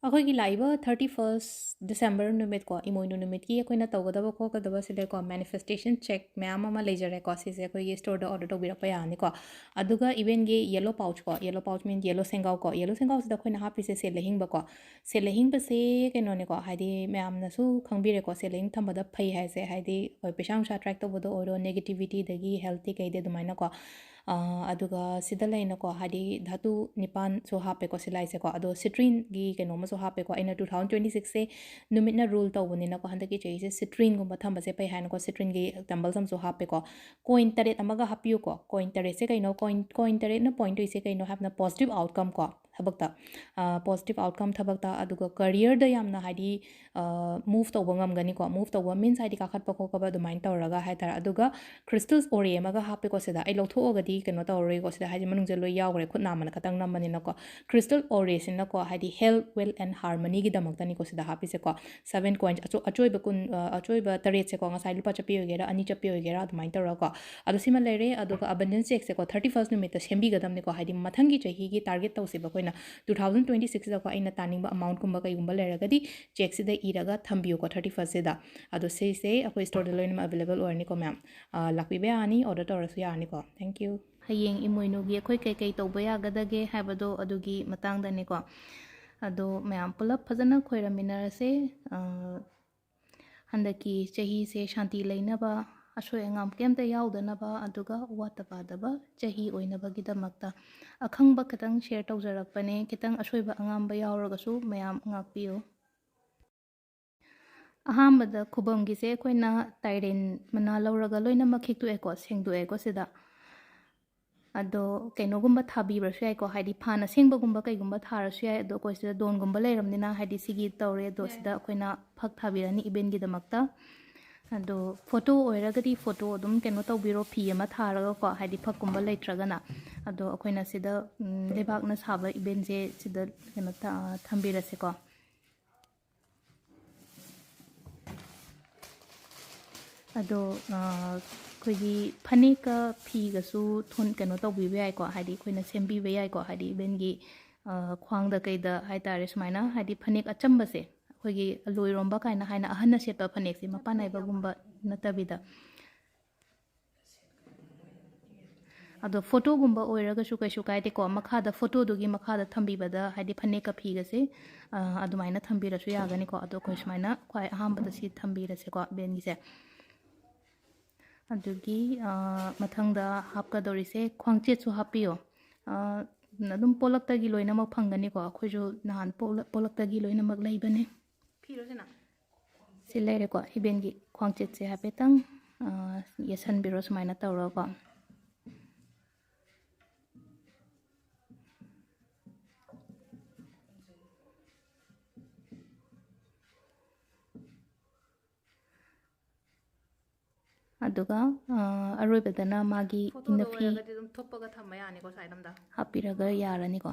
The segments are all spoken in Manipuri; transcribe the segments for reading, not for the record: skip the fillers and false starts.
ꯑꯩꯈꯣꯏꯒꯤ ꯂꯥꯛꯏꯕ 31 ꯗꯤꯁꯦꯝꯕꯔ ꯅꯨꯃꯤꯠꯀꯣ ꯏꯃꯣꯏꯅꯨ ꯅꯨꯃꯤꯠꯀꯤ ꯑꯩꯈꯣꯏꯅ ꯇꯧꯒꯗꯕ ꯈꯣꯠꯀꯗꯕ ꯁꯤꯗꯀꯣ ꯃꯦꯅꯤꯐꯦꯁꯇꯦꯁꯟ ꯆꯦꯛ ꯃꯌꯥꯝ ꯑꯃ ꯂꯩꯖꯔꯦꯀꯣ ꯁꯤꯁꯦ ꯑꯩꯈꯣꯏꯒꯤ ꯁ꯭ꯇꯣꯔꯗ ꯑꯣꯔꯗꯔ ꯇꯧꯕꯤꯔꯛꯄ ꯌꯥꯅꯤꯀꯣ ꯑꯗꯨꯒ ꯏꯚꯦꯟꯒꯤ ꯌꯦꯜꯂꯣ ꯄꯥꯎꯆꯀꯣ ꯌꯦꯜꯂꯣ ꯄꯥꯎꯆ ꯃꯤꯟ ꯌꯦꯜꯂꯣ ꯁꯦꯡꯒꯥꯎꯀꯣ ꯌꯦꯜꯂꯣ ꯁꯦꯡꯒꯥꯎꯁꯤꯗ ꯑꯩꯈꯣꯏꯅ ꯍꯥꯞꯄꯤꯁꯦ ꯁꯦꯜꯂꯩꯍꯤꯡꯕꯀꯣ ꯁꯦꯜꯂꯩꯍꯤꯡꯕꯁꯦ ꯀꯩꯅꯣꯅꯦꯀꯣ ꯍꯥꯏꯗꯤ ꯃꯌꯥꯝꯅꯁꯨ ꯈꯪꯕꯤꯔꯦꯀꯣ ꯁꯦꯜꯂꯩꯍꯤꯡ ꯊꯝꯕꯗ ꯐꯩ ꯍꯥꯏꯁꯦ ꯍꯥꯏꯗꯤ ꯍꯣꯏ ꯄꯩꯁꯥ ꯅꯨꯡꯁꯥ ꯇ꯭ꯔꯦꯛ ꯇꯧꯕꯗ ꯑꯣꯏꯔꯣ ꯅꯦꯒꯦꯇꯤvityꯗꯒꯤ ꯍꯦꯜꯊꯇꯤ ꯀꯩꯗꯤ ꯑꯗꯨꯃꯥꯏꯅꯀꯣ ꯑꯗꯨꯒ ꯁꯤꯗ ꯂꯩꯅꯀꯣ ꯍꯥꯏꯗꯤ ꯙꯥꯇꯨ ꯅꯤꯄꯥꯟꯁꯨ ꯍꯥꯞꯄꯦꯀꯣ ꯁꯤꯂꯥꯏꯁꯦꯀꯣ ꯑꯗꯣ ꯁꯤꯇ꯭ꯔꯤꯟꯒꯤ ꯀꯩꯅꯣꯃꯁꯨ ꯍꯥꯞꯄꯦꯀꯣ ꯑꯩꯅ 2026ꯁꯦ ꯅꯨꯃꯤꯠꯅ ꯔꯨꯜ ꯇꯧꯕꯅꯤꯅꯀꯣ ꯍꯟꯗꯛꯀꯤ ꯆꯍꯤꯁꯦ ꯁꯤꯇ꯭ꯔꯤꯟꯒꯨꯝꯕ ꯊꯝꯕꯁꯦ ꯐꯩ ꯍꯥꯏꯅꯀꯣ ꯁꯤꯇ꯭ꯔꯤꯟꯒꯤ ꯇꯦꯝꯕꯜꯁ ꯑꯃꯁꯨ ꯍꯥꯞꯄꯦꯀꯣ ꯀꯣꯏꯟ ꯇꯔꯦꯠ ꯑꯃꯒ ꯍꯥꯞꯄꯤꯌꯨꯀꯣ ꯀꯣꯏꯟ ꯇꯔꯦꯠꯁꯦ ꯀꯩꯅꯣ ꯀꯣꯏꯟ ꯇꯔꯦꯠꯅ ꯄꯣꯏꯟ ꯇꯧꯏꯁꯦ ꯀꯩꯅꯣ ꯍꯥꯏꯕꯅ ꯄꯣꯖꯤꯇꯤቭ ꯑꯥꯎꯠꯀꯝ ꯀꯣ ꯊꯕꯛꯇ ꯄꯣꯖꯤꯇꯤቭ ꯑꯥꯎꯠꯀꯝ ꯊꯕꯛꯇ ꯑꯗꯨꯒ ꯀꯔꯤꯌꯔꯗ ꯌꯥꯝꯅ ꯍꯥꯏꯗꯤ ꯃꯨꯚ ꯇꯧꯕ ꯉꯝꯒꯅꯤꯀꯣ ꯃꯨꯚ ꯇꯧꯕ ꯃꯤꯟꯁ ꯍꯥꯏꯗꯤ ꯀꯥꯈꯠꯄ ꯈꯣꯠꯄ ꯑꯗꯨꯃꯥꯏꯅ ꯇꯧꯔꯒ ꯍꯥꯏꯇꯥꯔꯦ ꯑꯗꯨꯒ ꯈ꯭ꯔꯤꯁꯇꯜꯁ ꯑꯣꯔꯦ ꯑꯃꯒ ꯍꯥꯞꯄꯦꯀꯣ ꯁꯤꯗ ꯑꯩ ꯂꯧꯊꯣꯛꯑꯒꯗꯤ ꯀꯩꯅꯣ ꯇꯧꯔꯔꯣꯏꯀꯣ ꯁꯤꯗ ꯍꯥꯏꯗꯤ ꯃꯅꯨꯡꯁꯦ ꯂꯣꯏ ꯌꯥꯎꯈ꯭ರೆ ꯈꯨꯠ ꯅꯥꯝꯃꯅ ꯈꯇꯪ ꯅꯝꯕꯅꯤꯅꯀꯣ ꯈ꯭ꯔꯤꯁꯇꯜ ꯑꯣꯔꯦꯁꯤꯅꯀꯣ ꯍꯥꯏꯗꯤ ꯍꯦꯜꯊ ꯋꯦꯜ ꯑꯦꯟ ꯍꯥꯔꯃꯅꯤꯒꯤꯗꯃꯛꯇꯅꯤꯀꯣ ꯁꯤꯗ ꯍꯥꯞꯄꯤꯁꯦꯀꯣ 7 ꯀꯣꯏꯟꯁ ꯑꯆꯣꯏꯕ ꯑꯆꯣꯏꯕ ꯇꯔꯦꯠꯁꯦꯀꯣ ꯉꯁꯥꯏ ꯂꯨꯄꯥ ꯆꯞꯄꯤ ꯑꯣꯏꯒꯦꯔꯥ ꯑꯅꯤ ꯆꯞꯄꯤ ꯑꯣꯏꯒꯦꯔꯥ ꯑꯗꯨꯃꯥꯏꯅ ꯇꯧꯔꯒꯀꯣ ꯑꯗꯣ ꯁꯤꯃ ꯂꯩꯔꯦ ꯑꯗꯨꯒ ꯑꯕꯟꯗꯦꯟꯁ ꯆꯦꯛꯁꯦꯀꯣ 31 ꯅꯨꯃꯤꯠꯇ ꯁꯦꯝꯕꯤꯒꯗꯕꯅꯤꯀꯣ ꯍꯥꯏꯗꯤ ꯃꯊꯪꯒꯤ ꯆꯍꯤꯒꯤ ꯇꯥꯔꯒꯦꯠ ꯇꯧꯁꯦꯕ ꯑꯩꯈꯣꯏꯅ 2026ꯗꯀꯣ ꯑꯩꯅ ꯇꯥꯅꯤꯡꯕ ꯑꯃꯥꯎꯟꯠꯀꯨꯝꯕ ꯀꯩꯒꯨꯝꯕ ꯂꯩꯔꯒꯗꯤ ꯆꯦꯛꯁꯤꯗ ꯏꯔꯒ ꯊꯝꯕꯤꯌꯨꯀꯣ 31ꯁꯤꯗ ꯑꯗꯣ ꯁꯤꯁꯦ ꯑꯩꯈꯣꯏ ꯁ꯭ꯇꯣꯔꯗ ꯂꯣꯏꯅꯃꯛ ꯑꯦꯕꯦꯂꯦꯕꯜ ꯑꯣꯏꯔꯅꯤꯀꯣ ꯃꯌꯥꯝ ꯂꯥꯛꯄꯤꯕ ꯌꯥꯅꯤ ꯑꯣꯔꯗꯔ ꯇꯧꯔꯁꯨ ꯌꯥꯔꯅꯤꯀꯣ ꯊꯦꯡꯛ ꯌꯨ ꯍꯌꯦꯡ ꯏꯃꯣꯏꯅꯨꯒꯤ ꯑꯩꯈꯣꯏ ꯀꯩꯀꯩ ꯇꯧꯕ ꯌꯥꯒꯗꯒꯦ ꯍꯥꯏꯕꯗꯣ ꯑꯗꯨꯒꯤ ꯃꯇꯥꯡꯗꯅꯤꯀꯣ ꯑꯗꯣ ꯃꯌꯥꯝ ꯄꯨꯂꯞ ꯐꯖꯅ ꯈꯣꯏꯔꯝꯃꯤꯟꯅꯔꯁꯦ ꯍꯟꯗꯛꯀꯤ ꯆꯍꯤꯁꯦ ꯁꯥꯟꯇꯤ ꯂꯩꯅꯕ ꯑꯁꯣꯏ ꯑꯉꯥꯝ ꯀꯩꯝꯇ ꯌꯥꯎꯗꯅꯕ ꯑꯗꯨꯒ ꯋꯥꯠꯇ ꯄꯥꯗꯕ ꯆꯍꯤ ꯑꯣꯏꯅꯕꯒꯤꯗꯃꯛꯇ ꯑꯈꯪꯕ ꯈꯤꯇꯪ ꯁꯦꯌꯔ ꯇꯧꯖꯔꯛꯄꯅꯦ ꯈꯤꯇꯪ ꯑꯁꯣꯏꯕ ꯑꯉꯥꯝꯕ ꯌꯥꯎꯔꯒꯁꯨ ꯃꯌꯥꯝ ꯉꯥꯛꯄꯤꯌꯨ ꯑꯍꯥꯟꯕꯗ ꯈꯨꯕꯝꯒꯤꯁꯦ ꯑꯩꯈꯣꯏꯅ ꯇꯥꯏꯔꯦꯟ ꯃꯅꯥ ꯂꯧꯔꯒ ꯂꯣꯏꯅꯃꯛ ꯈꯤꯛꯇꯣꯛꯑꯦꯀꯣ ꯁꯦꯡꯗꯣꯛꯑꯦꯀꯣ ꯁꯤꯗ ꯑꯗꯣ ꯀꯩꯅꯣꯒꯨꯝꯕ ꯊꯥꯕꯤꯕꯁꯨ ꯌꯥꯏꯀꯣ ꯍꯥꯏꯗꯤ ꯐꯥꯟ ꯑꯁꯦꯡꯕꯒꯨꯝꯕ ꯀꯩꯒꯨꯝꯕ ꯊꯥꯔꯁꯨ ꯌꯥꯏ ꯑꯗꯣ ꯑꯩꯈꯣꯏ ꯁꯤꯗ ꯗꯣꯟꯒꯨꯝꯕ ꯂꯩꯔꯕꯅꯤꯅ ꯍꯥꯏꯗꯤ ꯁꯤꯒꯤ ꯇꯧꯔꯦ ꯑꯗꯣ ꯁꯤꯗ ꯑꯩꯈꯣꯏꯅ ꯐꯛ ꯊꯥꯕꯤꯔꯅꯤ ꯏꯕꯦꯟꯒꯤꯗꯃꯛꯇ ꯑꯗꯣ ꯐꯣꯇꯣ ꯑꯣꯏꯔꯒꯗꯤ ꯐꯣꯇꯣ ꯑꯗꯨꯝ ꯀꯩꯅꯣ ꯇꯧꯕꯤꯔꯣ ꯐꯤ ꯑꯃ ꯊꯥꯔꯒꯀꯣ ꯍꯥꯏꯗꯤ ꯐꯛꯀꯨꯝꯕ ꯂꯩꯇ꯭ꯔꯒꯅ ꯑꯗꯣ ꯑꯩꯈꯣꯏꯅ ꯁꯤꯗ ꯂꯩꯕꯥꯛꯅ ꯁꯥꯕ ꯏꯕꯦꯟꯁꯦ ꯁꯤꯗ ꯀꯩꯅꯣ ꯊꯝꯕꯤꯔꯁꯦꯀꯣ ꯑꯗꯣ ꯑꯩꯈꯣꯏꯒꯤ ꯐꯅꯦꯛꯀ ꯐꯤꯒꯁꯨ ꯀꯩꯅꯣ ꯇꯧꯕꯤꯕ ꯌꯥꯏꯀꯣ ꯍꯥꯏꯗꯤ ꯑꯩꯈꯣꯏꯅ ꯁꯦꯝꯕꯤꯕ ꯌꯥꯏꯀꯣ ꯍꯥꯏꯗꯤ ꯏꯕꯦꯟꯒꯤ ꯈ꯭ꯋꯥꯡꯗ ꯀꯩꯗ ꯍꯥꯏꯇꯥꯔꯦ ꯁꯨꯃꯥꯏꯅ ꯍꯥꯏꯗꯤ ꯐꯅꯦꯛ ꯑꯆꯝꯕꯁꯦ ꯑꯩꯈꯣꯏꯒꯤ ꯂꯣꯏꯔꯣꯝꯕ ꯀꯥꯏꯅ ꯍꯥꯏꯅ ꯑꯍꯟꯅ ꯁꯦꯠꯄ ꯐꯅꯦꯛꯁꯦ ꯃꯄꯥꯟ ꯅꯥꯏꯕꯒꯨꯝꯕ ꯅꯠꯇꯕꯤꯗ ꯑꯗꯣ ꯐꯣꯇꯣꯒꯨꯝꯕ ꯑꯣꯏꯔꯒꯁꯨ ꯀꯩꯁꯨ ꯀꯥꯏꯗꯦꯀꯣ ꯃꯈꯥꯗ ꯐꯣꯇꯣꯗꯨꯒꯤ ꯃꯈꯥꯗ ꯊꯝꯕꯤꯕꯗ ꯍꯥꯏꯗꯤ ꯐꯅꯦꯛꯀ ꯐꯤꯒꯁꯦ ꯑꯗꯨꯃꯥꯏꯅ ꯊꯝꯕꯤꯔꯁꯨ ꯌꯥꯒꯅꯤꯀꯣ ꯑꯗꯣ ꯑꯩꯈꯣꯏ ꯁꯨꯃꯥꯏꯅ ꯈ꯭ꯋꯥꯏ ꯑꯍꯥꯟꯕꯗ ꯁꯤ ꯊꯝꯕꯤꯔꯁꯦꯀꯣ ꯏꯕꯦꯟꯒꯤꯁꯦ ꯑꯗꯨꯒꯤ ꯃꯊꯪꯗ ꯍꯥꯞꯀꯗꯧꯔꯤꯁꯦ ꯈ꯭ꯋꯥꯡꯆꯦꯠꯁꯨ ꯍꯥꯞꯄꯤꯌꯣ ꯑꯗꯨꯝ ꯄꯣꯂꯛꯇꯒꯤ ꯂꯣꯏꯅꯃꯛ ꯐꯪꯒꯅꯤꯀꯣ ꯑꯩꯈꯣꯏꯁꯨ ꯅꯍꯥꯟ ꯄꯣꯂꯛꯇꯒꯤ ꯂꯣꯏꯅꯃꯛ ꯂꯩꯕꯅꯦ ꯐꯤꯔꯣꯁꯤꯅ ꯁꯤ ꯂꯩꯔꯦꯀꯣ ꯏꯕꯦꯟꯒꯤ ꯈ꯭ꯋꯥꯡꯆꯦꯠꯁꯦ ꯍꯥꯏꯐꯦꯠꯇꯪ ꯌꯦꯠꯁꯟꯕꯤꯔꯣ ꯁꯨꯃꯥꯏꯅ ꯇꯧꯔꯒꯀꯣ ꯑꯗꯨꯒ ꯑꯔꯣꯏꯕꯗꯅ ꯃꯥꯒꯤ ꯏꯟꯅꯐꯤ ꯑꯗꯨꯝ ꯊꯨꯞꯄꯒ ꯊꯝꯕ ꯌꯥꯅꯤꯀꯣ ꯁꯥꯏꯗꯝꯗ ꯍꯥꯞꯄꯤꯔꯒ ꯌꯥꯔꯅꯤꯀꯣ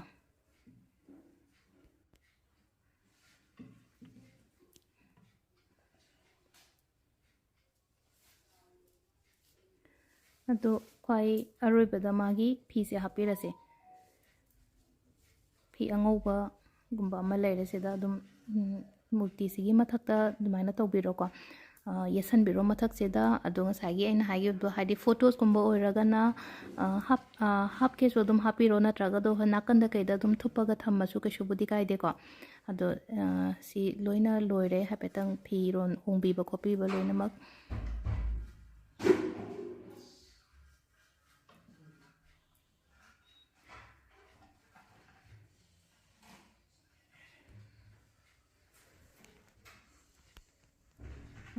ꯑꯗꯣ ꯈ꯭ꯋꯥꯏ ꯑꯔꯣꯏꯕꯗ ꯃꯥꯒꯤ ꯐꯤꯁꯦ ꯍꯥꯞꯄꯤꯔꯁꯦ ꯐꯤ ꯑꯉꯧꯕꯒꯨꯝꯕ ꯑꯃ ꯂꯩꯔꯦ ꯁꯤꯗ ꯑꯗꯨꯝ ꯃꯨꯔꯇꯤꯁꯤꯒꯤ ꯃꯊꯛꯇ ꯑꯗꯨꯃꯥꯏꯅ ꯇꯧꯕꯤꯔꯣꯀꯣ ꯌꯦꯠꯁꯟꯕꯤꯔꯣ ꯃꯊꯛꯁꯤꯗ ꯑꯗꯣ ꯉꯁꯥꯏꯒꯤ ꯑꯩꯅ ꯍꯥꯏꯈꯤꯕꯗꯣ ꯍꯥꯏꯗꯤ ꯐꯣꯇꯣꯁꯀꯨꯝꯕ ꯑꯣꯏꯔꯒꯅ ꯍꯥꯞꯀꯦꯁꯨ ꯑꯗꯨꯝ ꯍꯥꯞꯄꯤꯔꯣ ꯅꯠꯇ꯭ꯔꯒ ꯑꯗꯣ ꯅꯥꯀꯟꯗ ꯀꯩꯗ ꯑꯗꯨꯝ ꯊꯨꯞꯄꯒ ꯊꯝꯃꯁꯨ ꯀꯩꯁꯨꯕꯨꯗꯤ ꯀꯥꯏꯗꯦꯀꯣ ꯑꯗꯣ ꯁꯤ ꯂꯣꯏꯅ ꯂꯣꯏꯔꯦ ꯍꯥꯏꯐꯦꯠꯇꯪ ꯐꯤꯔꯣꯟ ꯍꯣꯡꯕꯤꯕ ꯈꯣꯠꯄꯤꯕ ꯂꯣꯏꯅꯃꯛ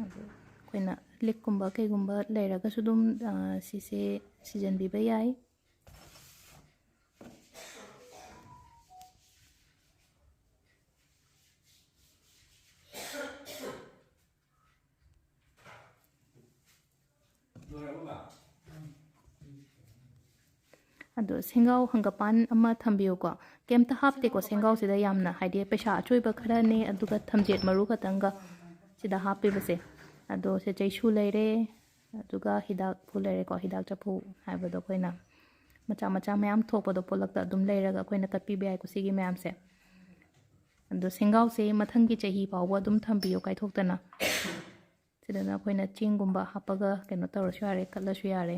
ꯑꯩꯈꯣꯏꯅ ꯂꯤꯛꯀꯨꯝꯕ ꯀꯩꯒꯨꯝꯕ ꯂꯩꯔꯒꯁꯨ ꯑꯗꯨꯝ ꯁꯤꯁꯦ ꯁꯤꯖꯤꯟꯕꯤꯕ ꯌꯥꯏ ꯑꯗꯣ ꯁꯦꯡꯒꯥꯎ ꯍꯪꯒꯄꯥꯟ ꯑꯃ ꯊꯝꯕꯤꯌꯨꯀꯣ ꯀꯩꯝꯇ ꯍꯥꯞꯇꯦꯀꯣ ꯁꯦꯡꯒꯥꯎꯁꯤꯗ ꯌꯥꯝꯅ ꯍꯥꯏꯗꯤ ꯄꯩꯁꯥ ꯑꯆꯣꯏꯕ ꯈꯔꯅꯦ ꯑꯗꯨꯒ ꯊꯝꯖꯦꯠ ꯃꯔꯨ ꯈꯛꯇꯪꯒ ꯁꯤꯗ ꯍꯥꯞꯄꯤꯕꯁꯦ ꯑꯗꯣ ꯁꯤ ꯆꯩꯁꯨ ꯂꯩꯔꯦ ꯑꯗꯨꯒ ꯍꯤꯗꯥꯛꯄꯨ ꯂꯩꯔꯦꯀꯣ ꯍꯤꯗꯥꯛ ꯆꯐꯨ ꯍꯥꯏꯕꯗꯣ ꯑꯩꯈꯣꯏꯅ ꯃꯆꯥ ꯃꯆꯥ ꯃꯌꯥꯝ ꯊꯣꯛꯄꯗꯣ ꯄꯣꯠꯂꯛꯇ ꯑꯗꯨꯝ ꯂꯩꯔꯒ ꯑꯩꯈꯣꯏꯅ ꯀꯠꯄꯤꯕ ꯌꯥꯏꯀꯣ ꯁꯤꯒꯤ ꯃꯌꯥꯝꯁꯦ ꯑꯗꯣ ꯁꯦꯡꯒꯥꯎꯁꯦ ꯃꯊꯪꯒꯤ ꯆꯍꯤ ꯐꯥꯎꯕ ꯑꯗꯨꯝ ꯊꯝꯕꯤꯌꯣ ꯀꯥꯏꯊꯣꯛꯇꯅ ꯁꯤꯗꯅ ꯑꯩꯈꯣꯏꯅ ꯆꯦꯡꯒꯨꯝꯕ ꯍꯥꯞꯄꯒ ꯀꯩꯅꯣ ꯇꯧꯔꯁꯨ ꯌꯥꯔꯦ ꯀꯠꯂꯁꯨ ꯌꯥꯔꯦ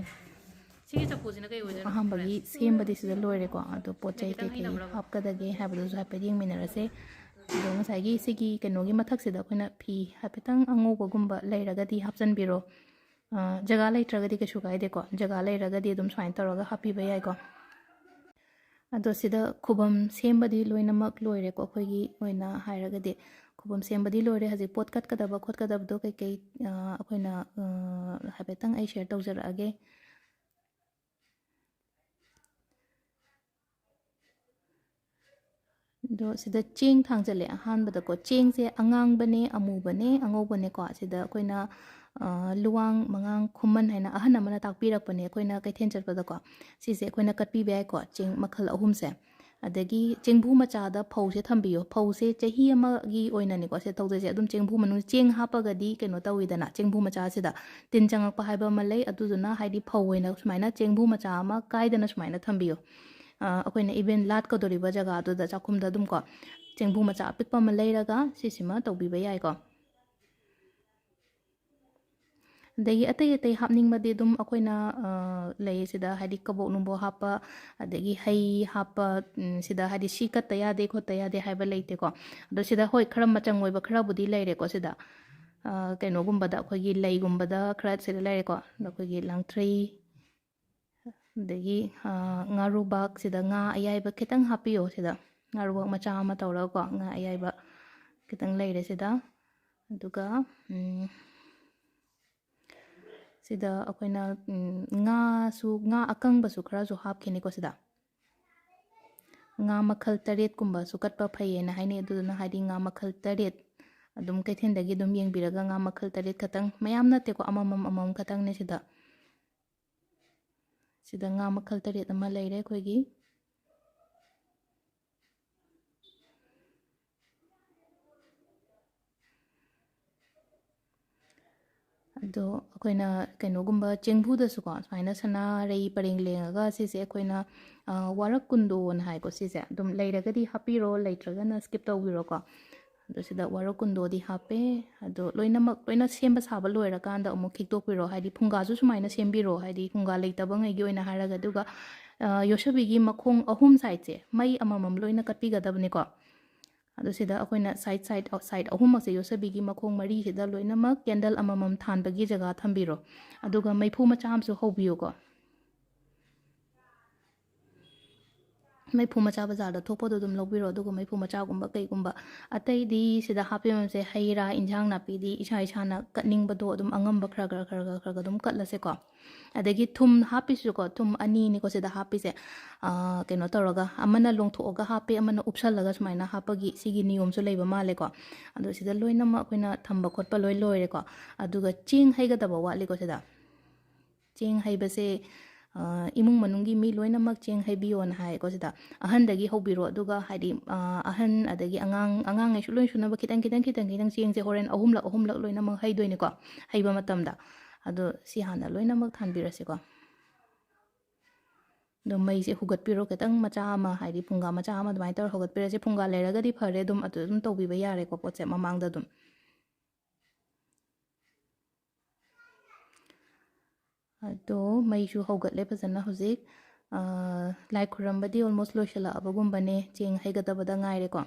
ꯁꯤꯒꯤ ꯆꯐꯨꯁꯤꯅ ꯀꯩ ꯑꯣꯏꯗꯣꯏꯅꯣ ꯑꯍꯥꯟꯕꯒꯤ ꯁꯦꯝꯕꯗꯤ ꯁꯤꯗ ꯂꯣꯏꯔꯦꯀꯣ ꯑꯗꯣ ꯄꯣꯠ ꯆꯩ ꯀꯩꯀꯩ ꯍꯥꯞꯀꯗꯒꯦ ꯍꯥꯏꯕꯗꯨꯁꯨ ꯍꯥꯏꯐꯦꯠ ꯌꯦꯡꯃꯤꯟꯅꯔꯁꯦ ꯑꯗꯣ ꯉꯁꯥꯏꯒꯤ ꯁꯤꯒꯤ ꯀꯩꯅꯣꯒꯤ ꯃꯊꯛꯁꯤꯗ ꯑꯩꯈꯣꯏꯅ ꯐꯤ ꯍꯥꯏꯐꯦꯠꯇꯪ ꯑꯉꯧꯕꯒꯨꯝꯕ ꯂꯩꯔꯒꯗꯤ ꯍꯥꯞꯆꯤꯟꯕꯤꯔꯣ ꯖꯒꯥ ꯂꯩꯇ꯭ꯔꯒꯗꯤ ꯀꯩꯁꯨ ꯀꯥꯏꯗꯦꯀꯣ ꯖꯒꯥ ꯂꯩꯔꯒꯗꯤ ꯑꯗꯨꯝ ꯁꯨꯃꯥꯏꯅ ꯇꯧꯔꯒ ꯍꯥꯞꯄꯤꯕ ꯌꯥꯏꯀꯣ ꯑꯗꯣ ꯁꯤꯗ ꯈꯨꯕꯝ ꯁꯦꯝꯕꯗꯤ ꯂꯣꯏꯅꯃꯛ ꯂꯣꯏꯔꯦꯀꯣ ꯑꯩꯈꯣꯏꯒꯤ ꯑꯣꯏꯅ ꯍꯥꯏꯔꯒꯗꯤ ꯈꯨꯕꯝ ꯁꯦꯝꯕꯗꯤ ꯂꯣꯏꯔꯦ ꯍꯧꯖꯤꯛ ꯄꯣꯠ ꯀꯠꯀꯗꯕ ꯈꯣꯠꯀꯗꯕꯗꯣ ꯀꯩꯀꯩ ꯑꯩꯈꯣꯏꯅ ꯍꯥꯏꯐꯦꯠꯇꯪ ꯑꯩ ꯁꯦꯌꯔ ꯇꯧꯖꯔꯛꯑꯒꯦ ꯑꯗꯣ ꯁꯤꯗ ꯆꯦꯡ ꯊꯥꯡꯖꯜꯂꯦ ꯑꯍꯥꯟꯕꯗꯀꯣ ꯆꯦꯡꯁꯦ ꯑꯉꯥꯡꯕꯅꯦ ꯑꯃꯨꯕꯅꯦ ꯑꯉꯧꯕꯅꯦꯀꯣ ꯁꯤꯗ ꯑꯩꯈꯣꯏꯅ ꯂꯨꯋꯥꯡ ꯃꯉꯥꯡ ꯈꯨꯃꯟ ꯍꯥꯏꯅ ꯑꯍꯟ ꯑꯃꯅ ꯇꯥꯛꯄꯤꯔꯛꯄꯅꯦ ꯑꯩꯈꯣꯏꯅ ꯀꯩꯊꯦꯜ ꯆꯠꯄꯗꯀꯣ ꯁꯤꯁꯦ ꯑꯩꯈꯣꯏꯅ ꯀꯠꯄꯤꯕ ꯌꯥꯏꯀꯣ ꯆꯦꯡ ꯃꯈꯜ ꯑꯍꯨꯝꯁꯦ ꯑꯗꯒꯤ ꯆꯦꯡꯕꯨ ꯃꯆꯥꯗ ꯐꯧꯁꯦ ꯊꯝꯕꯤꯌꯣ ꯐꯧꯁꯦ ꯆꯍꯤ ꯑꯃꯒꯤ ꯑꯣꯏꯅꯅꯦꯀꯣ ꯁꯤ ꯇꯧꯗꯣꯏꯁꯦ ꯑꯗꯨꯝ ꯆꯦꯡꯕꯨ ꯃꯅꯨꯡ ꯆꯦꯡ ꯍꯥꯞꯄꯒꯗꯤ ꯀꯩꯅꯣ ꯇꯧꯋꯤꯗꯅ ꯆꯦꯡꯕꯨ ꯃꯆꯥꯁꯤꯗ ꯇꯤꯟ ꯆꯪꯉꯛꯄ ꯍꯥꯏꯕ ꯑꯃ ꯂꯩ ꯑꯗꯨꯗꯨꯅ ꯍꯥꯏꯗꯤ ꯐꯧ ꯑꯣꯏꯅ ꯁꯨꯃꯥꯏꯅ ꯆꯦꯡꯕꯨ ꯃꯆꯥ ꯑꯃ ꯀꯥꯏꯗꯅ ꯁꯨꯃꯥꯏꯅ ꯊꯝꯕꯤꯌꯣ ꯑꯩꯈꯣꯏꯅ ꯏꯚꯦꯟ ꯂꯥꯠꯀꯗꯧꯔꯤꯕ ꯖꯒꯥꯗꯨꯗ ꯆꯥꯛꯈꯨꯝꯗ ꯑꯗꯨꯝ ꯀꯣ ꯆꯦꯡꯕꯨ ꯃꯆꯥ ꯑꯄꯤꯛꯄ ꯑꯃ ꯂꯩꯔꯒ ꯁꯤꯁꯤꯃ ꯇꯧꯕꯤꯕ ꯌꯥꯏꯀꯣ ꯑꯗꯒꯤ ꯑꯇꯩ ꯑꯇꯩ ꯍꯥꯞꯅꯤꯡꯕꯗꯤ ꯑꯗꯨꯝ ꯑꯩꯈꯣꯏꯅ ꯂꯩ ꯁꯤꯗ ꯍꯥꯏꯗꯤ ꯀꯕꯣꯛ ꯅꯨꯡꯕꯣꯛ ꯍꯥꯞꯄ ꯑꯗꯒꯤ ꯍꯩ ꯍꯥꯞꯄ ꯁꯤꯗ ꯍꯥꯏꯗꯤ ꯁꯤ ꯀꯠꯇ ꯌꯥꯗꯦ ꯈꯣꯠꯇ ꯌꯥꯗꯦ ꯍꯥꯏꯕ ꯂꯩꯇꯦꯀꯣ ꯑꯗꯣ ꯁꯤꯗ ꯍꯣꯏ ꯈꯔ ꯃꯆꯪ ꯑꯣꯏꯕ ꯈꯔꯕꯨꯗꯤ ꯂꯩꯔꯦꯀꯣ ꯁꯤꯗ ꯀꯩꯅꯣꯒꯨꯝꯕꯗ ꯑꯩꯈꯣꯏꯒꯤ ꯂꯩꯒꯨꯝꯕꯗ ꯈꯔ ꯁꯤꯗ ꯂꯩꯔꯦꯀꯣ ꯑꯩꯈꯣꯏꯒꯤ ꯂꯥꯡꯊ꯭ꯔꯩ ꯑꯗꯒꯤ ꯉꯥꯔꯨꯕꯥꯛ ꯁꯤꯗ ꯉꯥ ꯑꯌꯥꯏꯕ ꯈꯤꯇꯪ ꯍꯥꯞꯄꯤꯌꯣ ꯁꯤꯗ ꯉꯥꯔꯨꯕꯥꯛ ꯃꯆꯥ ꯑꯃ ꯇꯧꯔꯒꯀꯣ ꯉꯥ ꯑꯌꯥꯏꯕ ꯈꯤꯇꯪ ꯂꯩꯔꯦ ꯁꯤꯗ ꯑꯗꯨꯒ ꯁꯤꯗ ꯑꯩꯈꯣꯏꯅ ꯉꯥ ꯑꯀꯪꯕꯁꯨ ꯈꯔꯁꯨ ꯍꯥꯞꯈꯤꯅꯤꯀꯣ ꯁꯤꯗ ꯉꯥ ꯃꯈꯜ 8ꯀꯨꯝꯕꯁꯨ ꯀꯠꯄ ꯐꯩꯌꯦꯅ ꯍꯥꯏꯅꯩ ꯑꯗꯨꯗꯨꯅ ꯍꯥꯏꯗꯤ ꯉꯥ ꯃꯈꯜ 8 ꯑꯗꯨꯝ ꯀꯩꯊꯦꯜꯗꯒꯤ ꯑꯗꯨꯝ ꯌꯦꯡꯕꯤꯔꯒ ꯉꯥ ꯃꯈꯜ 8 ꯈꯛꯇꯪ ꯃꯌꯥꯝ ꯅꯠꯇꯦꯀꯣ ꯑꯃꯃꯝ ꯈꯛꯇꯪꯅꯦ ꯁꯤꯗ ꯉꯥ ꯃꯈꯜ 8 ꯑꯃ ꯂꯩꯔꯦ ꯑꯩꯈꯣꯏꯒꯤ ꯑꯗꯣ ꯑꯩꯈꯣꯏꯅ ꯀꯩꯅꯣꯒꯨꯝꯕ ꯆꯦꯡꯕꯨꯗꯁꯨꯀꯣ ꯁꯨꯃꯥꯏꯅ ꯁꯅꯥꯔꯩ ꯄꯔꯦꯡ ꯂꯦꯡꯉꯒ ꯁꯤꯁꯦ ꯑꯩꯈꯣꯏꯅ ꯋꯥꯔꯛ ꯀꯨꯟꯗꯣꯅ ꯍꯥꯏꯀꯣ ꯁꯤꯁꯦ ꯑꯗꯨꯝ ꯂꯩꯔꯒꯗꯤ ꯍꯥꯞꯄꯤꯔꯣ ꯂꯩꯇ꯭ꯔꯒꯅ ꯁ꯭ꯀꯤꯞ ꯇꯧꯕꯤꯔꯣꯀꯣ ꯑꯗꯣ ꯁꯤꯗ ꯋꯥꯔꯛ ꯀꯨꯟꯗꯣꯗꯤ ꯍꯥꯞꯄꯦ ꯑꯗꯣ ꯂꯣꯏꯅ ꯁꯦꯝꯕ ꯁꯥꯕ ꯂꯣꯏꯔꯀꯥꯟꯗ ꯑꯃꯨꯛ ꯈꯤꯛꯇꯣꯛꯄꯤꯔꯣ ꯍꯥꯏꯗꯤ ꯐꯨꯡꯒꯥꯁꯨ ꯁꯨꯃꯥꯏꯅ ꯁꯦꯝꯕꯤꯔꯣ ꯍꯥꯏꯗꯤ ꯐꯨꯡꯒꯥ ꯂꯩꯇꯕꯉꯩꯒꯤ ꯑꯣꯏꯅ ꯍꯥꯏꯔꯒ ꯑꯗꯨꯒ ꯌꯣꯠꯁꯕꯤꯒꯤ ꯃꯈꯣꯡ 3 ꯁꯥꯏꯠꯁꯦ ꯃꯩ ꯑꯃꯃꯝ ꯂꯣꯏꯅ ꯀꯠꯄꯤꯒꯗꯕꯅꯤꯀꯣ ꯑꯗꯣ ꯁꯤꯗ ꯑꯩꯈꯣꯏꯅ ꯁꯥꯏꯠ 3ꯃꯛꯁꯦ ꯌꯣꯠꯁꯕꯤꯒꯤ ꯃꯈꯣꯡ 4ꯁꯤꯗ ꯂꯣꯏꯅꯃꯛ ꯀꯦꯟꯗꯜ ꯑꯃꯃꯝ ꯊꯥꯟꯕꯒꯤ ꯖꯒꯥ ꯊꯝꯕꯤꯔꯣ ꯑꯗꯨꯒ ꯃꯩꯐꯨ ꯃꯆꯥ ꯑꯃꯁꯨ ꯍꯧꯕꯤꯌꯨꯀꯣ ꯃꯩꯐꯨ ꯃꯆꯥ ꯕꯖꯥꯔꯗ ꯊꯣꯛꯄꯗꯣ ꯑꯗꯨꯝ ꯂꯧꯕꯤꯔꯣ ꯑꯗꯨꯒ ꯃꯩꯐꯨ ꯃꯆꯥꯒꯨꯝꯕ ꯀꯩꯒꯨꯝꯕ ꯑꯇꯩꯗꯤ ꯁꯤꯗ ꯍꯥꯞꯄꯤꯕꯁꯦ ꯍꯩ ꯔꯥ ꯏꯟꯖꯥꯡ ꯅꯥꯄꯤꯗꯤ ꯏꯁꯥꯅ ꯀꯠꯅꯤꯡꯕꯗꯣ ꯑꯗꯨꯝ ꯑꯉꯝꯕ ꯈꯔ ꯑꯗꯨꯝ ꯀꯠꯂꯁꯦꯀꯣ ꯑꯗꯒꯤ ꯊꯨꯝ ꯍꯥꯞꯄꯤꯁꯨꯀꯣ ꯊꯨꯝ 2ꯅꯤꯀꯣ ꯁꯤꯗ ꯍꯥꯞꯄꯤꯁꯦ ꯀꯩꯅꯣ ꯇꯧꯔꯒ ꯑꯃꯅ ꯂꯣꯡꯊꯣꯛꯑꯒ ꯍꯥꯞꯄꯦ ꯑꯃꯅ ꯎꯞꯁꯜꯂꯒ ꯁꯨꯃꯥꯏꯅ ꯍꯥꯞꯄꯒꯤ ꯁꯤꯒꯤ ꯅꯤꯌꯣꯝꯁꯨ ꯂꯩꯕ ꯃꯥꯜꯂꯦꯀꯣ ꯑꯗꯣ ꯁꯤꯗ ꯂꯣꯏꯅꯃꯛ ꯑꯩꯈꯣꯏꯅ ꯊꯝꯕ ꯈꯣꯠꯄ ꯂꯣꯏꯔꯦꯀꯣ ꯑꯗꯨꯒ ꯆꯦꯡ ꯍꯩꯒꯗꯕ ꯋꯥꯠꯂꯤꯀꯣ ꯁꯤꯗ ꯆꯦꯡ ꯍꯩꯕꯁꯦ ꯏꯃꯨꯡ ꯃꯅꯨꯡꯒꯤ ꯃꯤ ꯂꯣꯏꯅꯃꯛ ꯆꯦꯡ ꯍꯩꯕꯤꯌꯣꯅ ꯍꯥꯏꯌꯦꯀꯣ ꯁꯤꯗ ꯑꯍꯟꯗꯒꯤ ꯍꯧꯕꯤꯔꯣ ꯑꯗꯨꯒ ꯍꯥꯏꯗꯤ ꯑꯍꯟ ꯑꯗꯒꯤ ꯑꯉꯥꯡꯉꯩꯁꯨ ꯂꯣꯏ ꯁꯨꯅꯕ ꯈꯤꯇꯪ ꯆꯦꯡꯁꯦ ꯍꯣꯔꯦꯟ ꯑꯍꯨꯝꯂꯛ ꯂꯣꯏꯅꯃꯛ ꯍꯩꯗꯣꯏꯅꯤꯀꯣ ꯍꯩꯕ ꯃꯇꯝꯗ ꯑꯗꯣ ꯁꯤ ꯍꯥꯟꯅ ꯂꯣꯏꯅꯃꯛ ꯊꯥꯟꯕꯤꯔꯁꯤꯀꯣ ꯑꯗꯣ ꯃꯩꯁꯦ ꯍꯨꯒꯠꯄꯤꯔꯣ ꯈꯤꯇꯪ ꯃꯆꯥ ꯑꯃ ꯍꯥꯏꯗꯤ ꯐꯨꯡꯒꯥ ꯃꯆꯥ ꯑꯃ ꯑꯗꯨꯃꯥꯏꯅ ꯇꯧꯔ ꯍꯧꯒꯠꯄꯤꯔꯁꯦ ꯐꯨꯡꯒꯥ ꯂꯩꯔꯒꯗꯤ ꯐꯔꯦ ꯑꯗꯨꯝ ꯇꯧꯕꯤꯕ ꯌꯥꯔꯦꯀꯣ ꯄꯣꯠꯁꯦ ꯃꯃꯥꯡꯗ ꯑꯗꯨꯝ ꯑꯗꯣ ꯃꯩꯁꯨ ꯍꯧꯒꯠꯂꯦ ꯐꯖꯅ ꯍꯧꯖꯤꯛ ꯂꯥꯏ ꯈꯨꯔꯝꯕꯗꯤ ꯑꯣꯜꯃꯣꯁ ꯂꯣꯏꯁꯤꯜꯂꯛꯑꯕꯒꯨꯝꯕꯅꯦ ꯆꯦꯡ ꯍꯩꯒꯗꯕꯗ ꯉꯥꯏꯔꯦꯀꯣ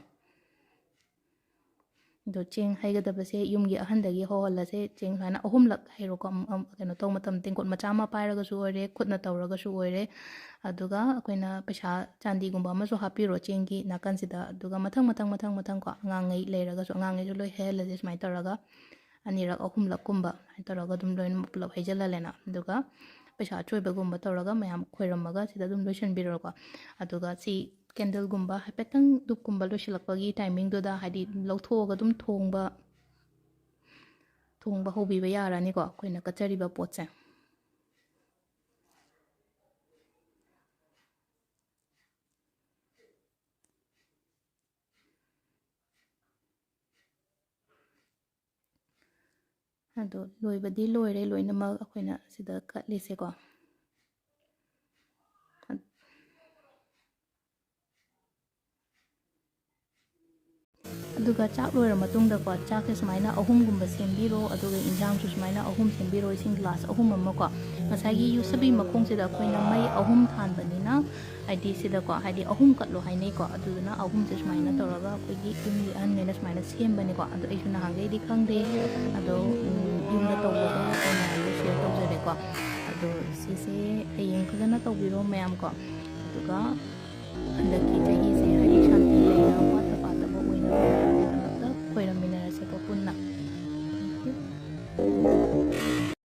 ꯑꯗꯣ ꯆꯦꯡ ꯍꯩꯒꯗꯕꯁꯦ ꯌꯨꯝꯒꯤ ꯑꯍꯟꯗꯒꯤ ꯍꯧꯍꯜꯂꯁꯦ ꯆꯦꯡ ꯁꯨꯃꯥꯏꯅ 3ꯂꯛ ꯍꯩꯔꯣꯀꯣ ꯀꯩꯅꯣ ꯇꯧꯕ ꯃꯇꯝ ꯇꯦꯡꯀꯣꯠ ꯃꯆꯥ ꯑꯃ ꯄꯥꯏꯔꯒꯁꯨ ꯑꯣꯏꯔꯦ ꯈꯨꯠꯅ ꯇꯧꯔꯒꯁꯨ ꯑꯣꯏꯔꯦ ꯑꯗꯨꯒ ꯑꯩꯈꯣꯏꯅ ꯄꯩꯁꯥ ꯆꯥꯟꯗꯤꯒꯨꯝꯕ ꯑꯃꯁꯨ ꯍꯥꯞꯄꯤꯔꯣ ꯆꯦꯡꯒꯤ ꯅꯥꯀꯟꯁꯤꯗ ꯑꯗꯨꯒ ꯃꯊꯪ ꯀꯣ ꯑꯉꯥꯡꯉꯩ ꯂꯩꯔꯒꯁꯨ ꯑꯉꯥꯡꯉꯩꯁꯨ ꯂꯣꯏ ꯍꯩꯍꯜꯂꯁꯦ ꯁꯨꯃꯥꯏꯅ ꯇꯧꯔꯒ 2ꯔꯛ 3ꯂꯛꯀꯨꯝꯕ ꯁꯨꯃꯥꯏꯅ ꯇꯧꯔꯒ ꯑꯗꯨꯝ ꯂꯣꯏꯅꯃꯛ ꯄꯨꯂꯞ ꯍꯩꯖꯤꯜꯍꯜꯂꯦꯅ ꯑꯗꯨꯒ ꯄꯩꯁꯥ ꯑꯆꯣꯏꯕꯒꯨꯝꯕ ꯇꯧꯔꯒ ꯃꯌꯥꯝ ꯈꯣꯏꯔꯝꯃꯒ ꯁꯤꯗ ꯑꯗꯨꯝ ꯂꯣꯏꯁꯤꯟꯕꯤꯔꯣꯀꯣ ꯑꯗꯨꯒ ꯁꯤ ꯀꯦꯟꯗꯜꯒꯨꯝꯕ ꯍꯥꯏꯐꯦꯠꯇꯪ ꯙꯨꯞꯀꯨꯝꯕ ꯂꯣꯏꯁꯤꯜꯂꯛꯄꯒꯤ ꯇꯥꯏꯃꯤꯡꯗꯨꯗ ꯍꯥꯏꯗꯤ ꯂꯧꯊꯣꯛꯑꯒ ꯑꯗꯨꯝ ꯊꯣꯡꯕ ꯍꯧꯕꯤꯕ ꯌꯥꯔꯅꯤꯀꯣ ꯑꯩꯈꯣꯏꯅ ꯀꯠꯆꯔꯤꯕ ꯄꯣꯠꯁꯦ ꯑꯗꯣ ꯂꯣꯏꯕꯗꯤ ꯂꯣꯏꯔꯦ ꯂꯣꯏꯅꯃꯛ ꯑꯩꯈꯣꯏꯅ ꯁꯤꯗ ꯀꯠꯂꯤꯁꯦꯀꯣ ꯑꯗꯨꯒ ꯆꯥꯛ ꯂꯣꯏꯔ ꯃꯇꯨꯡꯗꯀꯣ ꯆꯥꯛꯁꯦ ꯁꯨꯃꯥꯏꯅ ꯑꯍꯨꯝꯒꯨꯝꯕ ꯁꯦꯝꯕꯤꯔꯣ ꯑꯗꯨꯒ ꯏꯟꯖꯥꯡꯁꯨ ꯁꯨꯃꯥꯏꯅ ꯑꯍꯨꯝ ꯁꯦꯝꯕꯤꯔꯣ ꯏꯁꯤꯡ ꯒ꯭ꯂꯥꯁ ꯑꯍꯨꯝ ꯑꯃꯀꯣ ꯉꯁꯥꯏꯒꯤ ꯌꯨꯁꯕꯤ ꯃꯈꯣꯡꯁꯤꯗ ꯑꯩꯈꯣꯏꯅ ꯃꯩ ꯑꯍꯨꯝ ꯊꯥꯟꯕꯅꯤꯅ ꯍꯥꯏꯗꯤ ꯁꯤꯗꯀꯣ ꯍꯥꯏꯗꯤ ꯑꯍꯨꯝ ꯀꯠꯂꯣ ꯍꯥꯏꯅꯩꯀꯣ ꯑꯗꯨꯗꯨꯅ ꯑꯍꯨꯝꯁꯦ ꯁꯨꯃꯥꯏꯅ ꯇꯧꯔꯒ ꯑꯩꯈꯣꯏꯒꯤ ꯌꯨꯝꯒꯤ ꯑꯍꯟꯈꯩꯅ ꯁꯨꯃꯥꯏꯅ ꯁꯦꯝꯕꯅꯤꯀꯣ ꯑꯗꯣ ꯑꯩꯁꯨ ꯅꯍꯥꯟꯈꯩꯗꯤ ꯈꯪꯗꯦ ꯑꯗꯣ ꯌꯨꯝꯗ ꯇꯧꯕꯗꯣ ꯃꯌꯥꯝꯗ ꯁꯤꯌꯔ ꯇꯧꯖꯔꯦꯀꯣ ꯑꯗꯣ ꯁꯤꯁꯦ ꯍꯌꯦꯡ ꯐꯖꯅ ꯇꯧꯕꯤꯔꯣ ꯃꯌꯥꯝ ꯀꯣ ꯑꯗꯨꯒ